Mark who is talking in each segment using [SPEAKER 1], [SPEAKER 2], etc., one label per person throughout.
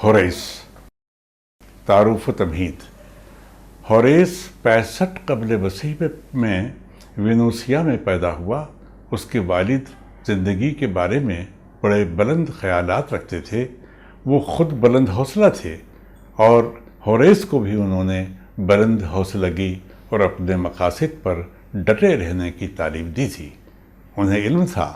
[SPEAKER 1] Horace, تعارف و تمہید۔ ہوریس 65 قبل مسیح میں وینوسیا میں پیدا ہوا۔ اس کے والد زندگی کے بارے میں بڑے بلند خیالات رکھتے تھے۔ وہ خود بلند حوصلہ تھے اور ہوریس کو بھی انہوں نے بلند حوصلگی اور اپنے مقاصد پر ڈٹے رہنے کی تعلیم دی تھی۔ انہیں علم تھا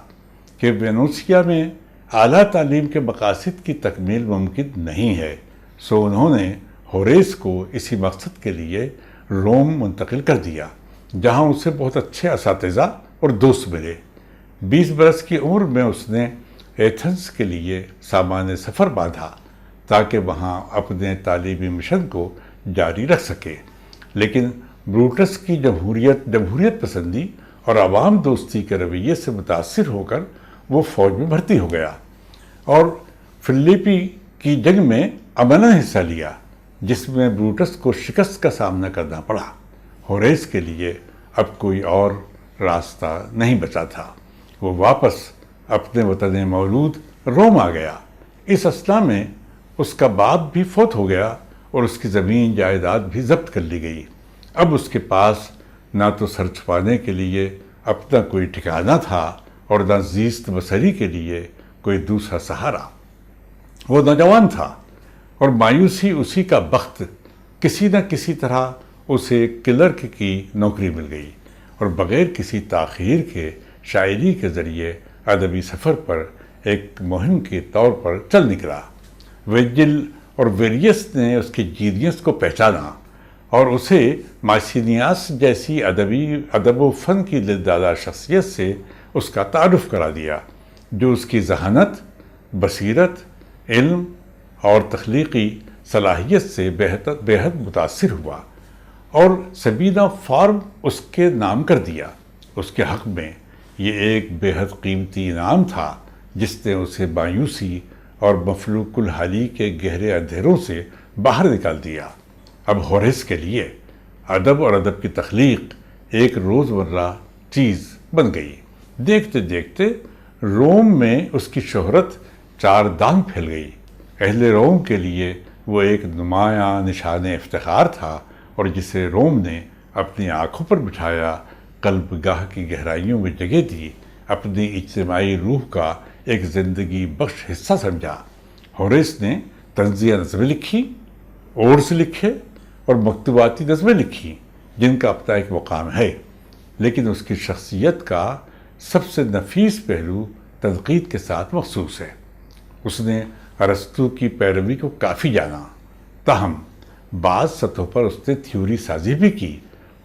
[SPEAKER 1] کہ وینوسیا میں اعلیٰ تعلیم کے مقاصد کی تکمیل ممکن نہیں ہے، سو انہوں نے ہوریس کو اسی مقصد کے لیے روم منتقل کر دیا، جہاں اسے بہت اچھے اساتذہ اور دوست ملے۔ 20 برس کی عمر میں اس نے ایتھنز کے لیے سامان سفر باندھا تاکہ وہاں اپنے تعلیمی مشن کو جاری رکھ سکے، لیکن بروٹس کی جمہوریت پسندی اور عوام دوستی کے رویے سے متاثر ہو کر وہ فوج میں بھرتی ہو گیا اور فلیپی کی جنگ میں عملاً حصہ لیا، جس میں بروٹس کو شکست کا سامنا کرنا پڑا۔ ہوریس کے لیے اب کوئی اور راستہ نہیں بچا تھا۔ وہ واپس اپنے وطن مولود روم آ گیا۔ اس اثناء میں اس کا باپ بھی فوت ہو گیا اور اس کی زمین جائیداد بھی ضبط کر لی گئی۔ اب اس کے پاس نہ تو سر چھپانے کے لیے اپنا کوئی ٹھکانہ تھا اور نہ زیست بسری کے لیے کوئی دوسرا سہارا۔ وہ نوجوان تھا اور مایوسی اسی کا بخت۔ کسی نہ کسی طرح اسے کلرک کی نوکری مل گئی اور بغیر کسی تاخیر کے شاعری کے ذریعے ادبی سفر پر ایک مہم کے طور پر چل نکلا۔ ویجل اور ویریس نے اس کی جینیس کو پہچانا اور اسے ماسینیاس جیسی ادب و فن کی دلدادہ شخصیت سے اس کا تعارف کرا دیا، جو اس کی ذہانت، بصیرت، علم اور تخلیقی صلاحیت سے بے حد متاثر ہوا اور سبینہ فارم اس کے نام کر دیا۔ اس کے حق میں یہ ایک بے حد قیمتی انعام تھا جس نے اسے مایوسی اور مفلوق الحالی کے گہرے اندھیروں سے باہر نکال دیا۔ اب ہوریس کے لیے ادب اور ادب کی تخلیق ایک روزمرہ چیز بن گئی۔ دیکھتے دیکھتے روم میں اس کی شہرت 4 دانگ پھیل گئی۔ اہل روم کے لیے وہ ایک نمایاں نشان افتخار تھا اور جسے روم نے اپنی آنکھوں پر بٹھایا، قلب گاہ کی گہرائیوں میں جگہ دی، اپنی اجتماعی روح کا ایک زندگی بخش حصہ سمجھا۔ ہوریس نے طنزیہ نظمیں لکھی، اوڈز لکھے اور مکتوباتی نظمیں لکھی جن کا اپنا ایک مقام ہے، لیکن اس کی شخصیت کا سب سے نفیس پہلو تنقید کے ساتھ مخصوص ہے۔ اس نے ارسطو کی پیروی کو کافی جانا، تاہم بعض سطحوں پر اس نے تھیوری سازی بھی کی۔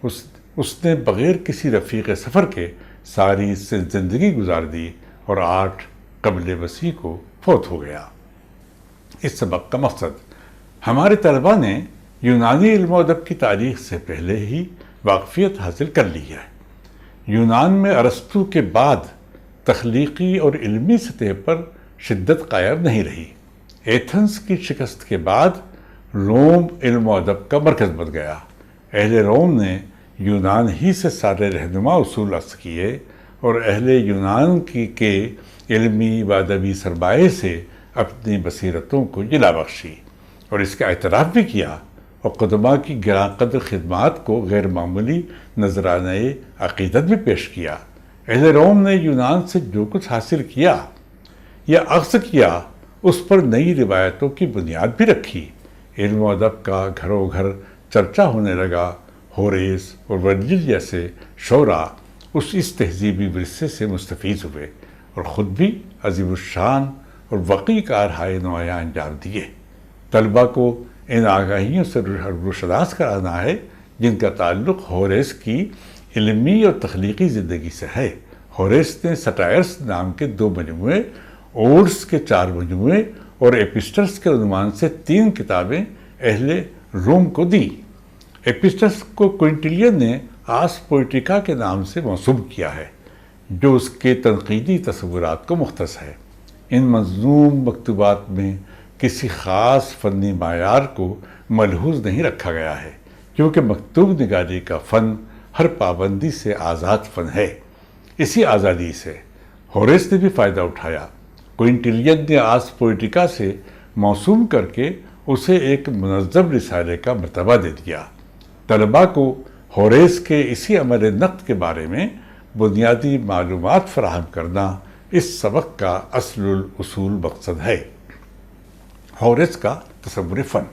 [SPEAKER 1] اس نے بغیر کسی رفیق سفر کے ساری زندگی گزار دی اور 8 قبل مسیح کو فوت ہو گیا۔ اس سبق کا مقصد، ہمارے طلباء نے یونانی علم و ادب کی تاریخ سے پہلے ہی واقفیت حاصل کر لی ہے۔ یونان میں ارسطو کے بعد تخلیقی اور علمی سطح پر شدت قائم نہیں رہی۔ ایتھنز کی شکست کے بعد روم علم و ادب کا مرکز بن گیا۔ اہل روم نے یونان ہی سے سارے رہنما اصول اخذ کیے اور اہل یونان کے علمی و ادبی سرمایے سے اپنی بصیرتوں کو جلا بخشی اور اس کا اعتراف بھی کیا اور قدماء کی گراں قدر خدمات کو غیر معمولی نذرانہ عقیدت بھی پیش کیا۔ اہل روم نے یونان سے جو کچھ حاصل کیا یا اخذ کیا، اس پر نئی روایتوں کی بنیاد بھی رکھی۔ علم و ادب کا گھروں گھر چرچا ہونے لگا۔ ہوریس اور ورجل جیسے شعراء اس تہذیبی ورثے سے مستفیض ہوئے اور خود بھی عظیم الشان اور وقی کارہائے نمایاں انجام دیے۔ طلباء کو ان آگاہیوں سے روشناس کرانا ہے جن کا تعلق ہوریس کی علمی اور تخلیقی زندگی سے ہے۔ ہوریس نے سٹائرس نام کے 2 مجموعے، اوڈز کے 4 مجموعے اور ایپسٹلس کے عنوان سے 3 کتابیں اہل روم کو دی۔ ایپسٹلس کو کوئنٹیلین نے آس پوئٹیکا کے نام سے منسوب کیا ہے، جو اس کے تنقیدی تصورات کو مختص ہے۔ ان منظوم مکتوبات میں کسی خاص فنی معیار کو ملحوظ نہیں رکھا گیا ہے، کیونکہ مکتوب نگاری کا فن ہر پابندی سے آزاد فن ہے۔ اسی آزادی سے ہوریس نے بھی فائدہ اٹھایا۔ کوئنٹیلین نے آس پوئٹیکا سے موسوم کر کے اسے ایک منظم رسالے کا مرتبہ دے دیا۔ طلباء کو ہوریس کے اسی عمل نقد کے بارے میں بنیادی معلومات فراہم کرنا اس سبق کا اصل الاصول مقصد ہے۔ ہوریس کا تصور فن۔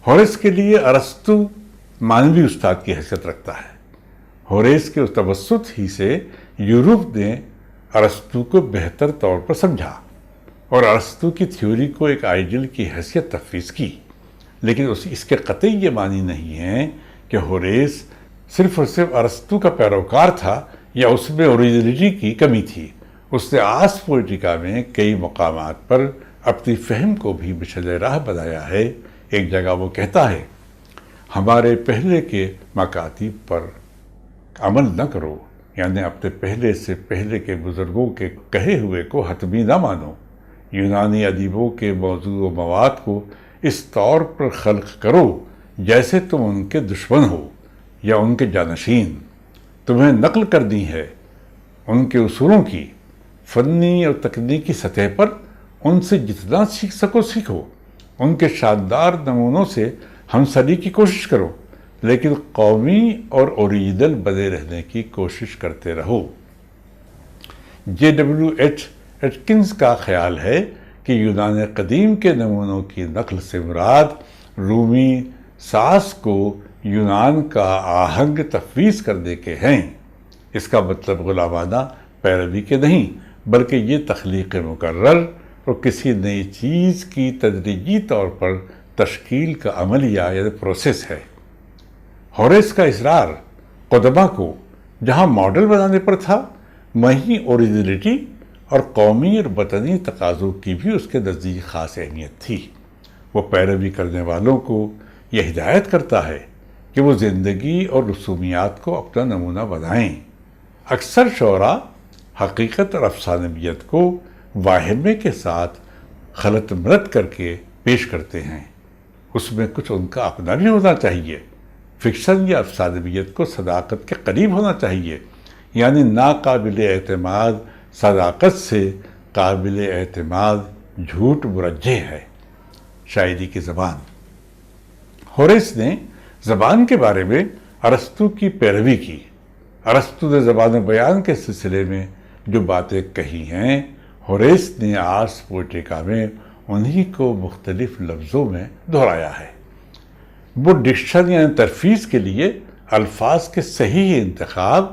[SPEAKER 1] ہوریس کے لیے ارسطو مانوی استاد کی حیثیت رکھتا ہے۔ ہوریس کے اس توسط ہی سے یورپ نے ارسطو کو بہتر طور پر سمجھا اور ارسطو کی تھیوری کو ایک آئیڈیل کی حیثیت تفویض کی، لیکن اس کے قطعی یہ معنی نہیں ہے کہ ہوریس صرف اور صرف ارسطو کا پیروکار تھا یا اس میں اوریجنلٹی کی کمی تھی۔ اس نے آرس پوئٹیکا میں کئی مقامات پر اپنی فہم کو بھی مشعل راہ بنایا ہے۔ ایک جگہ وہ کہتا ہے، ہمارے پہلے کے مکاتب پر عمل نہ کرو، یعنی اپنے پہلے سے پہلے کے بزرگوں کے کہے ہوئے کو حتمی نہ مانو۔ یونانی ادیبوں کے موضوع و مواد کو اس طور پر خلق کرو جیسے تم ان کے دشمن ہو یا ان کے جانشین۔ تمہیں نقل کرنی ہے ان کے اصولوں کی، فنی اور تکنیکی سطح پر ان سے جتنا سیکھ سکو سیکھو، ان کے شاندار نمونوں سے ہمسری کی کوشش کرو، لیکن قومی اور اوریجنل بنے رہنے کی کوشش کرتے رہو۔ JWH ایٹکنز کا خیال ہے کہ یونان قدیم کے نمونوں کی نقل سے مراد رومی ساز کو یونان کا آہنگ تفویض کرنے کے ہیں۔ اس کا مطلب غلامانہ پیروی کے نہیں، بلکہ یہ تخلیق مکرر اور کسی نئی چیز کی تدریجی طور پر تشکیل کا عملیہ یعنی پروسیس ہے۔ ہوریس کا اصرار قدماء کو جہاں ماڈل بنانے پر تھا، وہیں اوریجنلٹی اور قومی اور وطنی تقاضوں کی بھی اس کے نزدیک خاص اہمیت تھی۔ وہ پیروی کرنے والوں کو یہ ہدایت کرتا ہے کہ وہ زندگی اور رسومیات کو اپنا نمونہ بنائیں۔ اکثر شعراء حقیقت اور افسانویت کو واہمے کے ساتھ خلط ملط کر کے پیش کرتے ہیں۔ اس میں کچھ ان کا اپنا بھی ہونا چاہیے۔ فکشن یا افسانویت کو صداقت کے قریب ہونا چاہیے، یعنی ناقابل اعتماد صداقت سے قابل اعتماد جھوٹ مرجح ہے۔ شاعری کی زبان۔ ہوریس نے زبان کے بارے میں ارسطو کی پیروی کی۔ ارسطو نے زبان و بیان کے سلسلے میں جو باتیں کہی ہیں، ہوریس نے آرس پوئٹیکا میں انہی کو مختلف لفظوں میں دہرایا ہے۔ وہ ڈکشن یعنی ترفیز کے لیے الفاظ کے صحیح انتخاب،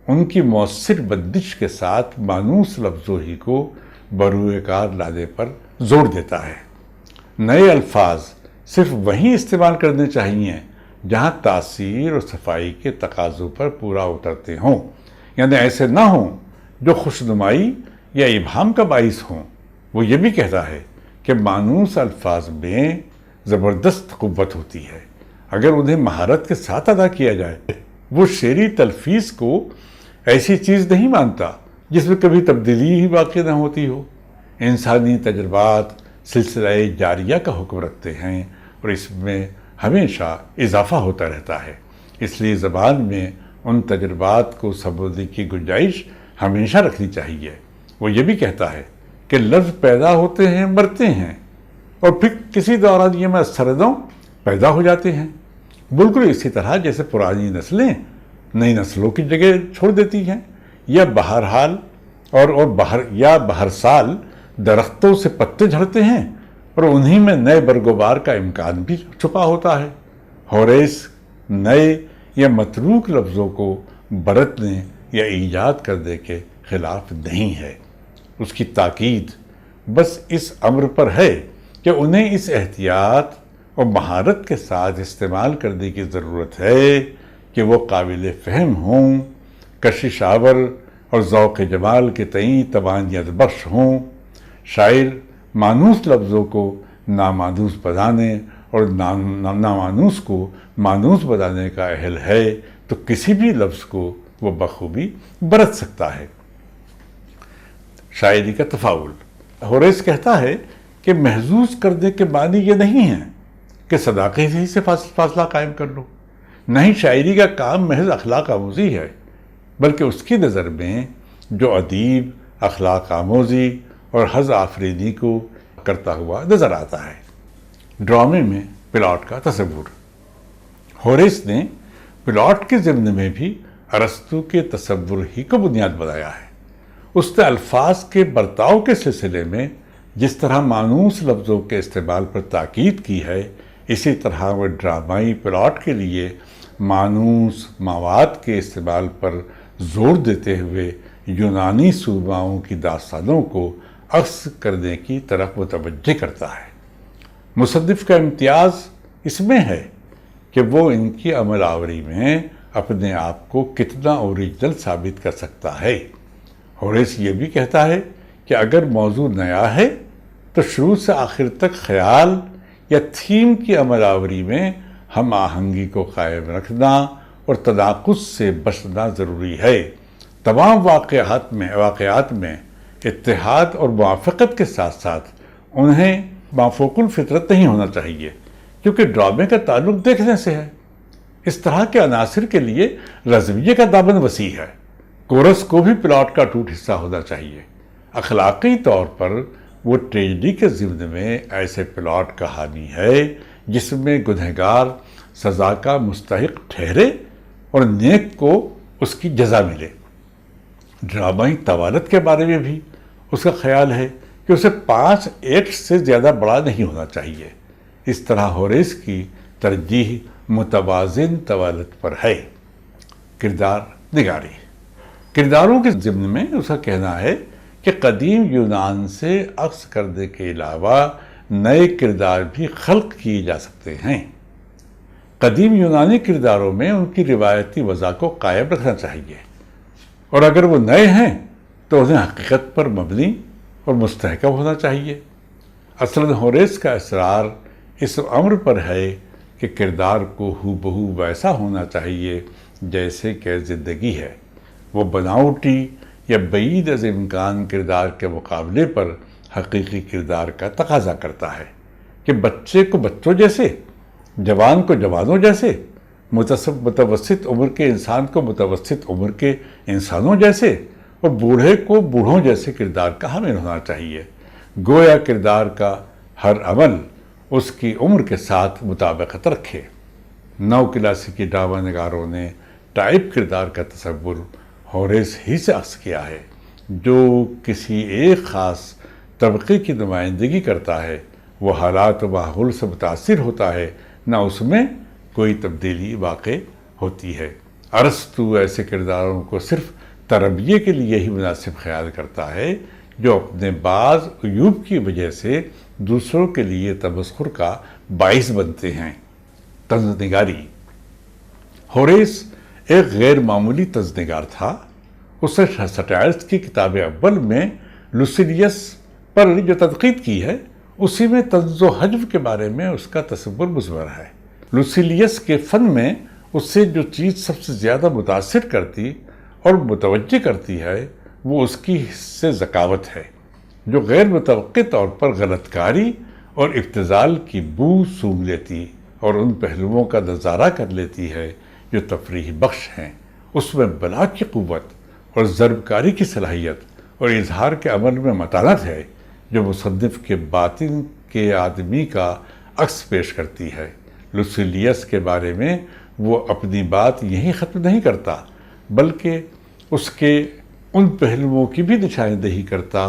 [SPEAKER 1] ان کی مؤثر بندش کے ساتھ مانوس لفظوں ہی کو بروئے کار لانے پر زور دیتا ہے۔ نئے الفاظ صرف وہیں استعمال کرنے چاہیے جہاں تاثیر اور صفائی کے تقاضوں پر پورا اترتے ہوں، یعنی ایسے نہ ہوں جو خوشنمائی یا ابہام کا باعث ہوں۔ وہ یہ بھی کہتا ہے کہ مانوس الفاظ میں زبردست قوت ہوتی ہے اگر انہیں مہارت کے ساتھ ادا کیا جائے۔ وہ شعری تلفیظ کو ایسی چیز نہیں مانتا جس میں کبھی تبدیلی ہی واقع نہ ہوتی ہو۔ انسانی تجربات سلسلہ جاریہ کا حکم رکھتے ہیں اور اس میں ہمیشہ اضافہ ہوتا رہتا ہے۔ اس لیے زبان میں ان تجربات کو سمجھنے کی گنجائش ہمیشہ رکھنی چاہیے۔ وہ یہ بھی کہتا ہے کہ لفظ پیدا ہوتے ہیں، مرتے ہیں، اور پھر کسی دوران یہ میں سردوں پیدا ہو جاتے ہیں، بالکل اسی طرح جیسے پرانی نسلیں نئی نسلوں کی جگہ چھوڑ دیتی ہیں، یا بہرحال بہر سال درختوں سے پتے جھڑتے ہیں اور انہی میں نئے برگوبار کا امکان بھی چھپا ہوتا ہے۔ ہوریس نئے یا متروک لفظوں کو برتنے یا ایجاد کرنے کے خلاف نہیں ہے۔ اس کی تاکید بس اس امر پر ہے کہ انہیں اس احتیاط اور مہارت کے ساتھ استعمال کرنے کی ضرورت ہے کہ وہ قابل فہم ہوں، کشش آور اور ذوق جمال کے تئیں تمانیت بخش ہوں۔ شاعر مانوس لفظوں کو نامانوس بنانے اور نامانوس کو مانوس بنانے کا اہل ہے تو کسی بھی لفظ کو وہ بخوبی برت سکتا ہے۔ شاعری کا تفاعل۔ ہوریس کہتا ہے کہ محظوظ کرنے کے معنی یہ نہیں ہے کہ صداقت ہی سے فاصلہ قائم کر لو، نہیں، شاعری کا کام محض اخلاق آموزی ہے، بلکہ اس کی نظر میں جو ادیب اخلاق آموزی اور حظ آفرینی کو کرتا ہوا نظر آتا ہے۔ ڈرامے میں پلاٹ کا تصور۔ ہوریس نے پلاٹ کے ضمن میں بھی ارسطو کے تصور ہی کو بنیاد بنایا ہے۔ اس نے الفاظ کے برتاؤ کے سلسلے میں جس طرح مانوس لفظوں کے استعمال پر تاکید کی ہے، اسی طرح وہ ڈرامائی پلاٹ کے لیے مانوس مواد کے استعمال پر زور دیتے ہوئے یونانی صوباؤں کی داستانوں کو عکس کرنے کی طرف متوجہ کرتا ہے۔ مصنف کا امتیاز اس میں ہے کہ وہ ان کی عمل آوری میں اپنے آپ کو کتنا اوریجنل ثابت کر سکتا ہے۔ ہوریس یہ بھی کہتا ہے کہ اگر موضوع نیا ہے تو شروع سے آخر تک خیال یا تھیم کی عمل آوری میں ہم آہنگی کو قائم رکھنا اور تناقض سے بچنا ضروری ہے۔ تمام واقعات میں اتحاد اور موافقت کے ساتھ ساتھ انہیں مافوق الفطرت نہیں ہونا چاہیے، کیونکہ ڈرامے کا تعلق دیکھنے سے ہے۔ اس طرح کے عناصر کے لیے رضویہ کا دامن وسیع ہے۔ کورس کو بھی پلاٹ کا ٹوٹ حصہ ہونا چاہیے۔ اخلاقی طور پر وہ ٹریجڈی کے ضمن میں ایسے پلاٹ کا حامی ہے جس میں گنہگار سزا کا مستحق ٹھہرے اور نیک کو اس کی جزا ملے۔ ڈرامائی طوالت کے بارے میں بھی اس کا خیال ہے کہ اسے 5 ایکٹ سے زیادہ بڑا نہیں ہونا چاہیے۔ اس طرح ہوریس کی ترجیح متوازن طوالت پر ہے۔ کردار نگاری۔ کرداروں کے ضمن میں اس کا کہنا ہے کہ قدیم یونان سے عکس کرنے کے علاوہ نئے کردار بھی خلق کیے جا سکتے ہیں۔ قدیم یونانی کرداروں میں ان کی روایتی وضع کو قائم رکھنا چاہیے، اور اگر وہ نئے ہیں تو انہیں حقیقت پر مبنی اور مستحکم ہونا چاہیے۔ اصلاً ہوریس کا اصرار اس امر پر ہے کہ کردار کو ہو بہو ویسا ہونا چاہیے جیسے کہ زندگی ہے۔ وہ بناوٹی یا بعید از امکان کردار کے مقابلے پر حقیقی کردار کا تقاضا کرتا ہے کہ بچے کو بچوں جیسے، جوان کو جوانوں جیسے، متوسط عمر کے انسان کو متوسط عمر کے انسانوں جیسے، اور بوڑھے کو بوڑھوں جیسے کردار کا حامل ہونا چاہیے۔ گویا کردار کا ہر عمل اس کی عمر کے ساتھ مطابقت رکھے۔ نو کلاسیکی ڈرامہ نگاروں نے ٹائپ کردار کا تصور ہوریس ہی سے عکس کیا ہے، جو کسی ایک خاص طبقے کی نمائندگی کرتا ہے۔ وہ حالات و ماحول سے متاثر ہوتا ہے، نہ اس میں کوئی تبدیلی واقع ہوتی ہے۔ ارسطو ایسے کرداروں کو صرف تربیے کے لیے ہی مناسب خیال کرتا ہے جو اپنے بعض عیوب کی وجہ سے دوسروں کے لیے تمسخر کا باعث بنتے ہیں۔ طنز نگاری۔ ہوریس ایک غیر معمولی طنز نگار تھا۔ اس نے سٹائرز کی کتاب اول میں لوسیلیس پر جو تنقید کی ہے، اسی میں طنز و حجو کے بارے میں اس کا تصور مضمر ہے۔ لوسیلیس کے فن میں اس سے جو چیز سب سے زیادہ متاثر کرتی اور متوجہ کرتی ہے وہ اس کی حس ذکاوت ہے، جو غیر متوقع طور پر غلط کاری اور ابتذال کی بو سونگھ لیتی اور ان پہلوؤں کا نظارہ کر لیتی ہے جو تفریح بخش ہیں۔ اس میں بلا کی قوت اور ضرب کاری کی صلاحیت اور اظہار کے عمل میں متانت ہے جو مصنف کے باطن کے آدمی کا عکس پیش کرتی ہے۔ لوسیلیس کے بارے میں وہ اپنی بات یہیں ختم نہیں کرتا، بلکہ اس کے ان پہلوؤں کی بھی نشاندہی کرتا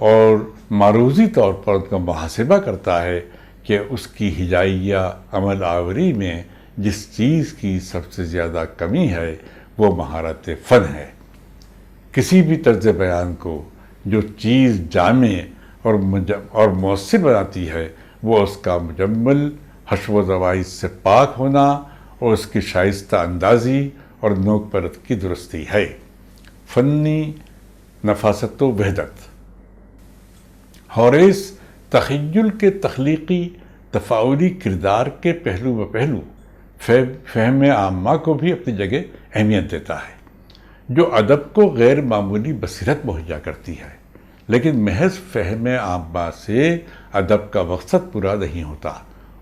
[SPEAKER 1] اور معروضی طور پر ان کا محاسبہ کرتا ہے کہ اس کی ہجائیہ عمل آوری میں جس چیز کی سب سے زیادہ کمی ہے وہ مہارت فن ہے۔ کسی بھی طرز بیان کو جو چیز جامع اور مؤثر بناتی ہے وہ اس کا مجمل حشو و زوائد سے پاک ہونا اور اس کی شائستہ اندازی اور نوک پرت کی درستی ہے۔ فنی نفاست و وحدت۔ ہوریس تخیل کے تخلیقی تفاعلی کردار کے پہلو بپہلو فہم عامہ کو بھی اپنی جگہ اہمیت دیتا ہے، جو ادب کو غیر معمولی بصیرت مہیا کرتی ہے، لیکن محض فہم عامہ سے ادب کا مقصد پورا نہیں ہوتا۔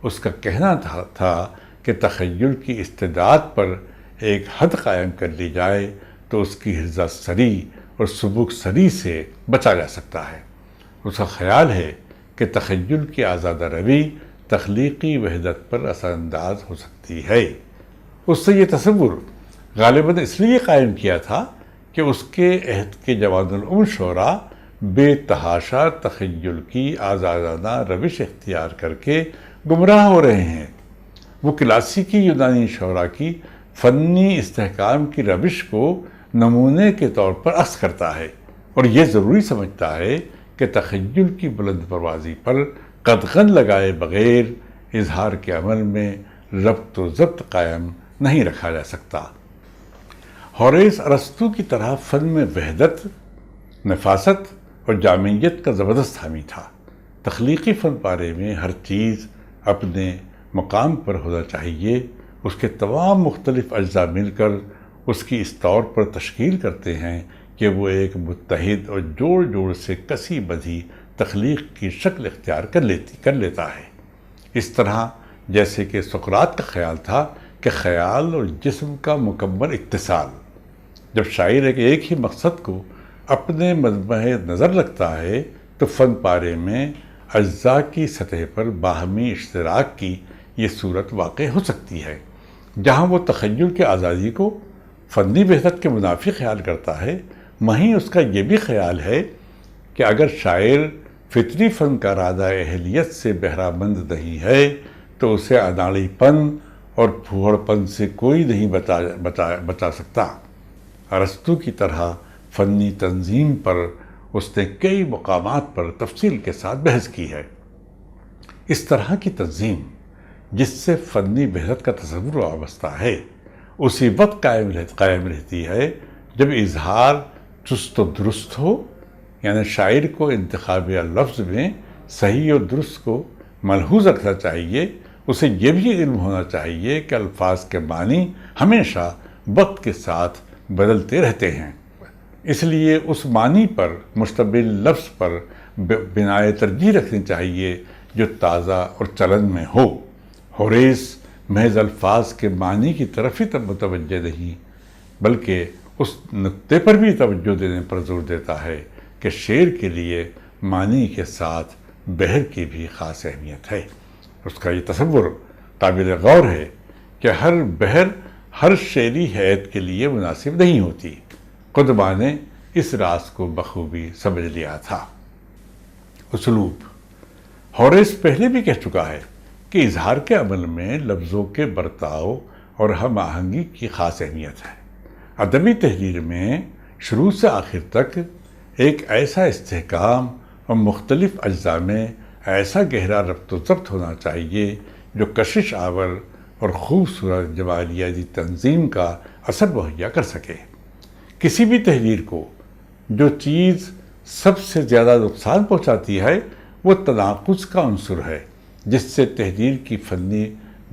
[SPEAKER 1] اس کا کہنا تھا کہ تخیل کی استعداد پر ایک حد قائم کر لی جائے تو اس کی حرزہ سری اور سبک سری سے بچا جا سکتا ہے۔ اس کا خیال ہے کہ تخیل کی آزادہ روی تخلیقی وحدت پر اثر انداز ہو سکتی ہے۔ اس سے یہ تصور غالباً اس لیے قائم کیا تھا کہ اس کے عہد کے جوان العمر شعراء بے تحاشا تخیل کی آزادانہ روش اختیار کر کے گمراہ ہو رہے ہیں۔ وہ کلاسیکی یونانی شعراء کی فنی استحکام کی روش کو نمونے کے طور پر اخذ کرتا ہے اور یہ ضروری سمجھتا ہے کہ تخیل کی بلند پروازی پر قدغن لگائے بغیر اظہار کے عمل میں ربط و ضبط قائم نہیں رکھا جا سکتا۔ ہوریس ارسطو کی طرح فن میں وحدت، نفاست اور جامعیت کا زبردست حامی تھا۔ تخلیقی فن پارے میں ہر چیز اپنے مقام پر ہونا چاہیے، اس کے تمام مختلف اجزاء مل کر اس کی اس طور پر تشکیل کرتے ہیں کہ وہ ایک متحد اور جوڑ جوڑ سے کسی بدھی تخلیق کی شکل اختیار کر لیتا ہے۔ اس طرح جیسے کہ سقراط کا خیال تھا کہ خیال اور جسم کا مکمل اتصال۔ جب شاعر ایک ہی مقصد کو اپنے مجمع نظر رکھتا ہے تو فن پارے میں اجزاء کی سطح پر باہمی اشتراک کی یہ صورت واقع ہو سکتی ہے۔ جہاں وہ تخیل کی آزادی کو فنی وحدت کے منافی خیال کرتا ہے، وہیں اس کا یہ بھی خیال ہے کہ اگر شاعر فطری فنکارانہ اہلیت سے بہرہ مند نہیں ہے تو اسے اناڑی پن اور پھوڑ پن سے کوئی نہیں بچا سکتا۔ ارسطو کی طرح فنی تنظیم پر اس نے کئی مقامات پر تفصیل کے ساتھ بحث کی ہے۔ اس طرح کی تنظیم جس سے فنی وحدت کا تصور وابستہ ہے، اسی وقت قائم رہتی ہے جب اظہار چست و درست ہو، یعنی شاعر کو انتخاب لفظ میں صحیح اور درست کو ملحوظ رکھنا چاہیے۔ اسے یہ بھی علم ہونا چاہیے کہ الفاظ کے معنی ہمیشہ وقت کے ساتھ بدلتے رہتے ہیں، اس لیے اس معنی پر مشتمل لفظ پر بنائے ترجیح رکھنی چاہیے جو تازہ اور چلن میں ہو۔ ہوریس محض الفاظ کے معنی کی طرف ہی متوجہ نہیں بلکہ اس نقطے پر بھی توجہ دینے پر زور دیتا ہے کہ شعر کے لیے معنی کے ساتھ بحر کی بھی خاص اہمیت ہے۔ اس کا یہ تصور قابل غور ہے کہ ہر بحر ہر شعری حیت کے لیے مناسب نہیں ہوتی۔ قدما نے اس راز کو بخوبی سمجھ لیا تھا۔ اسلوب: ہوریس پہلے بھی کہہ چکا ہے کہ اظہار کے عمل میں لفظوں کے برتاؤ اور ہم آہنگی کی خاص اہمیت ہے۔ ادبی تحریر میں شروع سے آخر تک ایک ایسا استحکام اور مختلف اجزاء میں ایسا گہرا ربط و ضبط ہونا چاہیے جو کشش آور اور خوبصورت جمالیاتی تنظیم کا اثر مہیا کر سکے۔ کسی بھی تحریر کو جو چیز سب سے زیادہ نقصان پہنچاتی ہے وہ تناقض کا عنصر ہے، جس سے تحریر کی فنی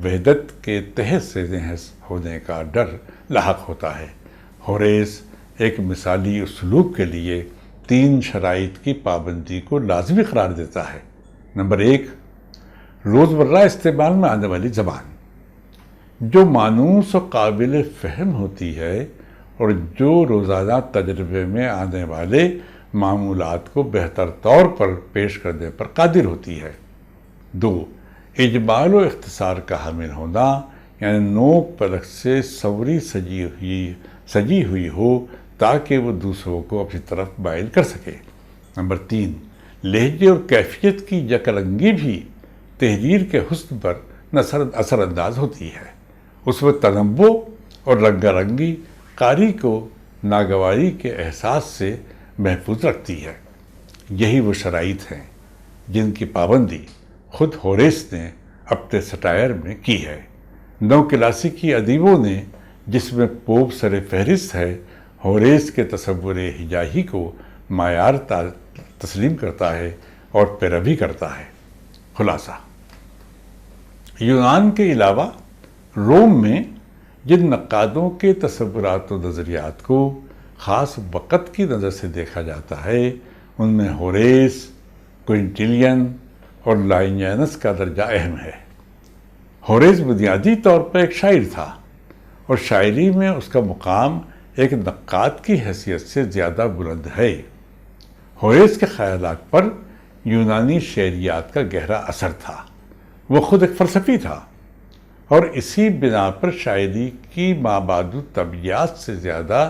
[SPEAKER 1] وحدت کے تحت سے نحس ہونے کا ڈر لاحق ہوتا ہے۔ ہوریس ایک مثالی اسلوب کے لیے 3 شرائط کی پابندی کو لازمی قرار دیتا ہے۔ نمبر 1، روزمرہ استعمال میں آنے والی زبان جو مانوس و قابل فہم ہوتی ہے اور جو روزانہ تجربے میں آنے والے معمولات کو بہتر طور پر پیش کرنے پر قادر ہوتی ہے۔ 2، اجمال و اختصار کا حامل ہونا، یعنی نوک پلک سے سوری سجی ہوئی ہو تاکہ وہ دوسروں کو اپنی طرف مائل کر سکے۔ نمبر 3، لہجے اور کیفیت کی یک رنگی بھی تحریر کے حسن پر اثر انداز ہوتی ہے۔ اس میں تنوع اور رنگا رنگی قاری کو ناگواری کے احساس سے محفوظ رکھتی ہے۔ یہی وہ شرائط ہیں جن کی پابندی خود ہوریس نے اپنے سٹائر میں کی ہے۔ نو کلاسیکی ادیبوں نے، جس میں پوپ سر فہرست ہے، ہوریس کے تصور ہجائی کو معیار تسلیم کرتا ہے اور پیروی کرتا ہے۔ خلاصہ: یونان کے علاوہ روم میں جن نقادوں کے تصورات و نظریات کو خاص وقت کی نظر سے دیکھا جاتا ہے، ان میں ہوریس، کوئنٹیلین اور لائنیانس کا درجہ اہم ہے۔ ہوریس بنیادی طور پر ایک شاعر تھا اور شاعری میں اس کا مقام ایک نقاد کی حیثیت سے زیادہ بلند ہے۔ ہوریس کے خیالات پر یونانی شعریات کا گہرا اثر تھا۔ وہ خود ایک فلسفی تھا اور اسی بنا پر شاعری کی مابعد طبیعیات سے زیادہ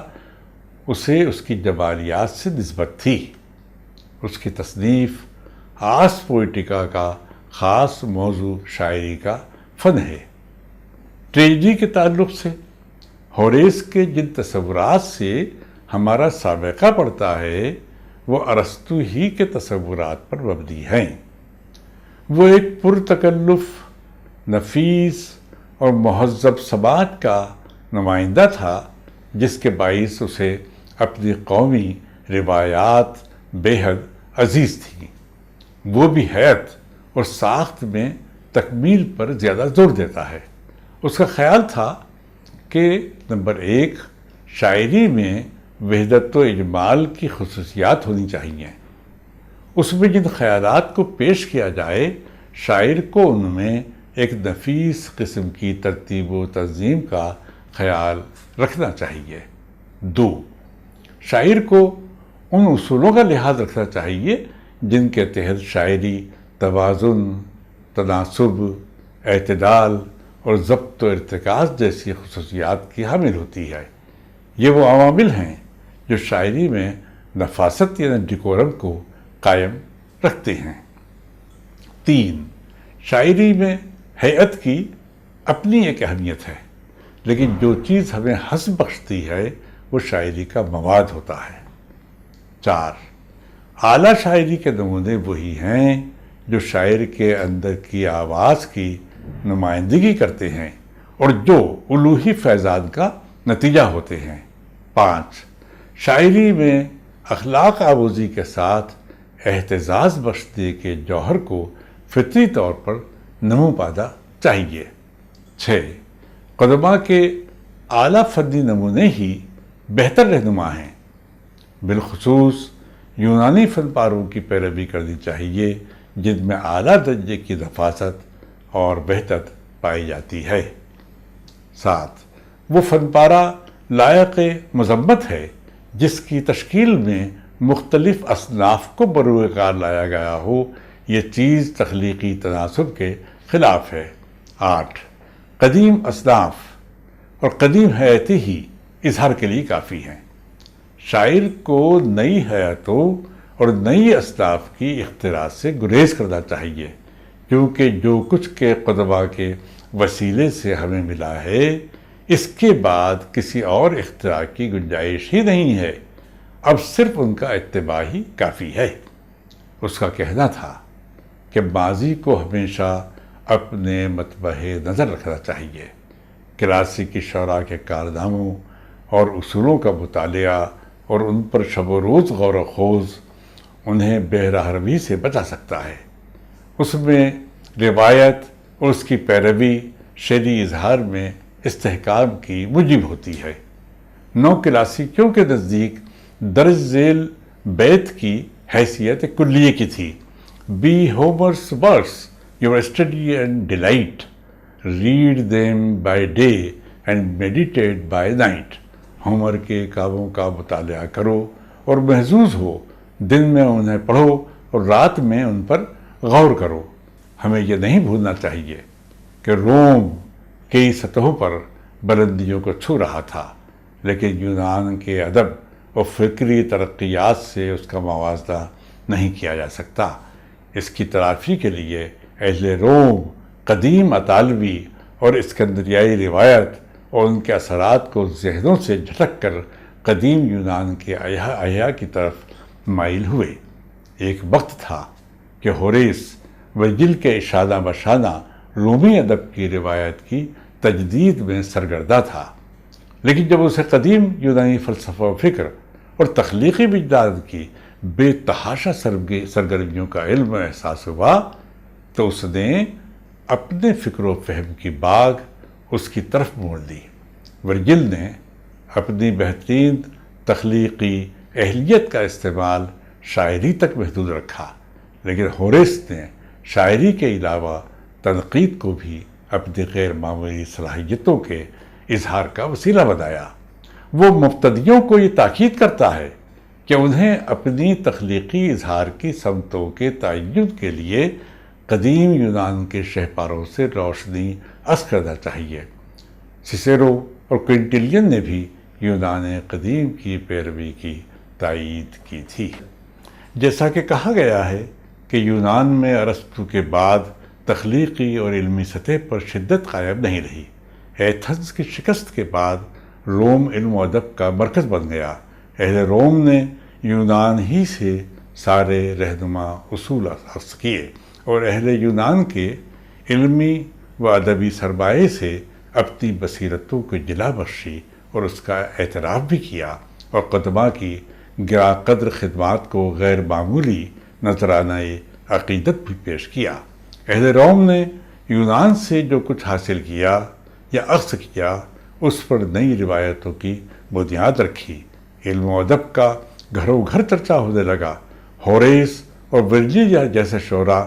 [SPEAKER 1] اسے اس کی جمالیات سے نسبت تھی۔ اس کی تصنیف آرس پوئٹیکا کا خاص موضوع شاعری کا فن ہے۔ ٹریجڈی کے تعلق سے ہوریس کے جن تصورات سے ہمارا سابقہ پڑتا ہے وہ ارسطو ہی کے تصورات پر مبنی ہیں۔ وہ ایک پرتکلف، نفیس اور مہذب سماج کا نمائندہ تھا جس کے باعث اسے اپنی قومی روایات بے حد عزیز تھیں۔ وہ بھی حیت اور ساخت میں تکمیل پر زیادہ زور دیتا ہے۔ اس کا خیال تھا کہ نمبر 1 شاعری میں وحدت و اجمال کی خصوصیات ہونی چاہیے۔ اس میں جن خیالات کو پیش کیا جائے شاعر کو ان میں ایک نفیس قسم کی ترتیب و تنظیم کا خیال رکھنا چاہیے۔ 2 شاعر کو ان اصولوں کا لحاظ رکھنا چاہیے جن کے تحت شاعری توازن، تناسب، اعتدال اور ضبط و ارتکاز جیسی خصوصیات کی حامل ہوتی ہے۔ یہ وہ عوامل ہیں جو شاعری میں نفاست یعنی ڈیکورم کو قائم رکھتے ہیں۔ 3 شاعری میں ہیئت کی اپنی ایک اہمیت ہے، لیکن جو چیز ہمیں ہنس بخشتی ہے وہ شاعری کا مواد ہوتا ہے۔ 4 اعلیٰ شاعری کے نمونے وہی ہیں جو شاعر کے اندر کی آواز کی نمائندگی کرتے ہیں اور جو الوہی فیضان کا نتیجہ ہوتے ہیں۔ 5 شاعری میں اخلاق آموزی کے ساتھ احتزاز بخشنے کے جوہر کو فطری طور پر نمو پانا چاہیے۔ 6 قدماء کے اعلیٰ فنی نمونے ہی بہتر رہنما ہیں۔ بالخصوص یونانی فن پاروں کی پیروی کرنی چاہیے جن میں اعلیٰ درجے کی نفاست اور وحدت پائی جاتی ہے۔ 7 وہ فن پارہ لائق مذمت ہے جس کی تشکیل میں مختلف اصناف کو بروئے کار لایا گیا ہو، یہ چیز تخلیقی تناسب کے خلاف ہے۔ 8 قدیم اصناف اور قدیم حیاتیں ہی اظہار کے لیے کافی ہیں۔ شاعر کو نئی حیاتوں اور نئی اصناف کی اختراع سے گریز کرنا چاہیے، کیونکہ جو کچھ کے قدماء کے وسیلے سے ہمیں ملا ہے اس کے بعد کسی اور اختراع کی گنجائش ہی نہیں ہے، اب صرف ان کا اتباع ہی کافی ہے۔ اس کا کہنا تھا کہ ماضی کو ہمیشہ اپنے مطبع نظر رکھنا چاہیے۔ کلاسیکی شعراء کے کارناموں اور اصولوں کا مطالعہ اور ان پر شب و روز غور و خوض انہیں بے راہ روی سے بچا سکتا ہے۔ اس میں روایت اور اس کی پیروی شعری اظہار میں استحکام کی موجب ہوتی ہے۔ نو کلاسیکیوں کے نزدیک درج ذیل بیت کی حیثیت کلیے کی تھی۔ Be Homer's verse your study and delight. Read them by day and meditate by night. Humour کے کاموں کا مطالعہ کرو اور محظوظ ہو، دن میں انہیں پڑھو اور رات میں ان پر غور کرو۔ ہمیں یہ نہیں بھولنا چاہیے کہ روم کئی سطحوں پر بلندیوں کو چھو رہا تھا، لیکن یونان کے ادب اور فکری ترقیات سے اس کا موازنہ نہیں کیا جا سکتا۔ اس کی تلافی کے لیے اہل روم قدیم اطالوی اور اسکندریائی روایت اور ان کے اثرات کو ذہنوں سے جھٹک کر قدیم یونان کے احیاء کی طرف مائل ہوئے۔ ایک وقت تھا کہ ہوریس ورجل کے اشانہ بشانہ رومی ادب کی روایت کی تجدید میں سرگردہ تھا، لیکن جب اسے قدیم یونانی فلسفہ و فکر اور تخلیقی وجدان کی بے تحاشا سرگرمیوں کا علم و احساس ہوا تو اس نے اپنے فکر و فہم کی باغ اس کی طرف موڑ دی۔ ورجل نے اپنی بہترین تخلیقی اہلیت کا استعمال شاعری تک محدود رکھا، لیکن ہوریس نے شاعری کے علاوہ تنقید کو بھی اپنی غیر معمولی صلاحیتوں کے اظہار کا وسیلہ بنایا۔ وہ مبتدیوں کو یہ تاکید کرتا ہے کہ انہیں اپنی تخلیقی اظہار کی سمتوں کے تعین کے لیے قدیم یونان کے شہپاروں سے روشنی اخذ کرنا چاہیے۔ سیسیرو اور کوئنٹیلین نے بھی یونان قدیم کی پیروی کی تائید کی تھی۔ جیسا کہ کہا گیا ہے کہ یونان میں ارسطو کے بعد تخلیقی اور علمی سطح پر شدت قائم نہیں رہی۔ ایتھنز کی شکست کے بعد روم علم و ادب کا مرکز بن گیا۔ اہل روم نے یونان ہی سے سارے رہنما اصول اخذ کیے اور اہل یونان کے علمی و ادبی سرمایے سے اپنی بصیرتوں کو جلا بخشی اور اس کا اعتراف بھی کیا اور قدماء کی گراں قدر خدمات کو غیر معمولی نذرانہ عقیدت بھی پیش کیا۔ اہل روم نے یونان سے جو کچھ حاصل کیا یا اخذ کیا اس پر نئی روایتوں کی بنیاد رکھی۔ علم و ادب کا گھروں گھر چرچا ہونے لگا۔ ہوریس اور ورجیلیا جیسے شعراء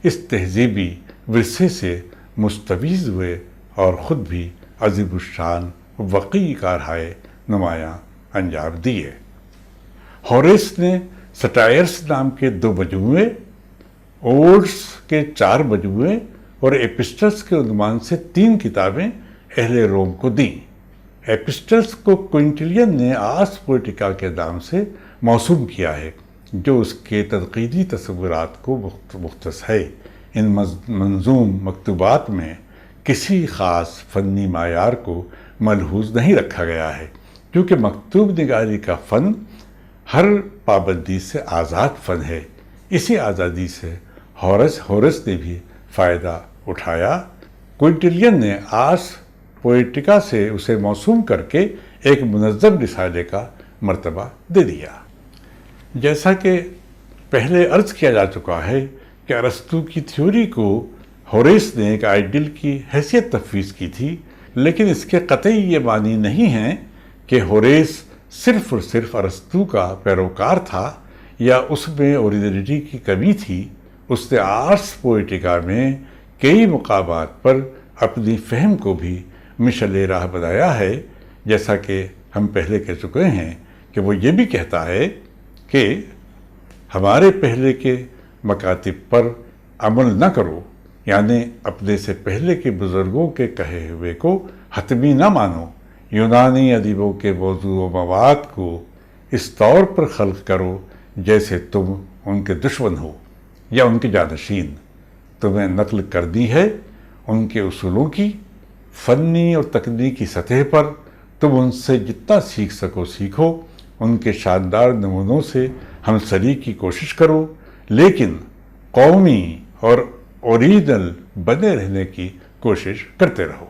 [SPEAKER 1] اس تہذیبی ورثے سے مستفیض ہوئے اور خود بھی عظیم الشان وقیع کارہائے نمایاں انجام دیے۔ ہوریس نے سٹائرس نام کے 2 مجموعے، اوڈس کے 4 مجموعے اور ایپسٹلس کے عنوان سے 3 کتابیں اہل روم کو دیں۔ ایپسٹلس کو کوئنٹیلین نے آرس پوئٹیکا کے نام سے موسوم کیا ہے، جو اس کے تنقیدی تصورات کو مختص ہے۔ ان منظوم مکتوبات میں کسی خاص فنی معیار کو ملحوظ نہیں رکھا گیا ہے، کیونکہ مکتوب نگاری کا فن ہر پابندی سے آزاد فن ہے۔ اسی آزادی سے ہورس نے بھی فائدہ اٹھایا۔ کوئنٹیلین نے آرس پوئٹیکا سے اسے موسوم کر کے ایک منظم رسالے کا مرتبہ دے دیا۔ جیسا کہ پہلے عرض کیا جا چکا ہے کہ ارسطو کی تھیوری کو ہوریس نے ایک آئیڈیل کی حیثیت تفویض کی تھی، لیکن اس کے قطعی یہ معنی نہیں ہے کہ ہوریس صرف اور صرف ارسطو کا پیروکار تھا یا اس میں اوریجنلٹی کی کمی تھی۔ اس نے آرس پوئٹیکا میں کئی مقامات پر اپنی فہم کو بھی مشعل راہ بنایا ہے، جیسا کہ ہم پہلے کہہ چکے ہیں کہ وہ یہ بھی کہتا ہے کہ ہمارے پہلے کے مکاتب پر عمل نہ کرو، یعنی اپنے سے پہلے کے بزرگوں کے کہے ہوئے کو حتمی نہ مانو۔ یونانی ادیبوں کے موضوع و مواد کو اس طور پر خلق کرو جیسے تم ان کے دشمن ہو یا ان کے جانشین۔ تمہیں نقل کرنی ہے ان کے اصولوں کی، فنی اور تکنیکی سطح پر تم ان سے جتنا سیکھ سکو سیکھو، ان کے شاندار نمونوں سے ہمسری کی کوشش کرو، لیکن قومی اور اوریجنل بنے رہنے کی کوشش کرتے رہو۔